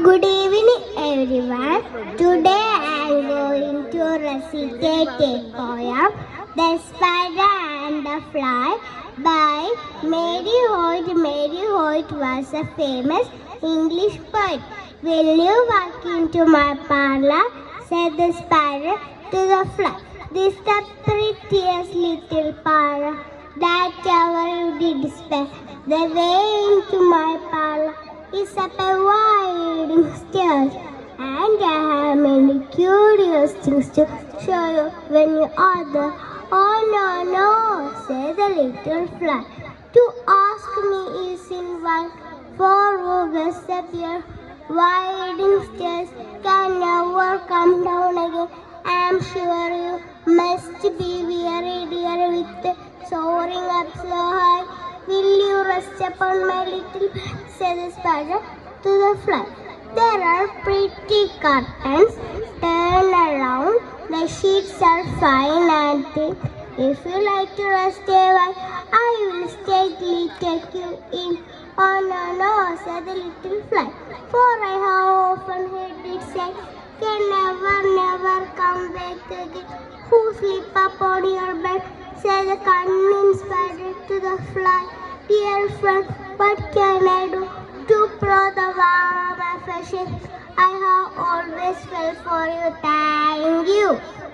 Good evening, everyone. Today I am going to recite a poem, The Spider and the Fly, by Mary Hoyt. Mary Hoyt was a famous English poet. Will you walk into my parlor? Said the spider to the fly. This the prettiest little parlor that ever you did spend. The way into my parlor is up a winding stairs, and I have many curious things to show you when you are there. Oh no, no, said the little fly. To ask me is in one, for who gets up here winding stairs can never come down again. I am sure you must be weary, dear, with soaring up so high. Will you rest upon my little bed? Said the spider to the fly. There are pretty curtains. Turn around. The sheets are fine and thick. If you like to rest a while, I will stately take you in. Oh no, no, said the little fly. For I have often heard it said, can never, never come back again. Who sleep upon your bed? Said the cunning spider to the fly. Dear friend, what can I do to prove the warm affection I have always felt for you? Thank you.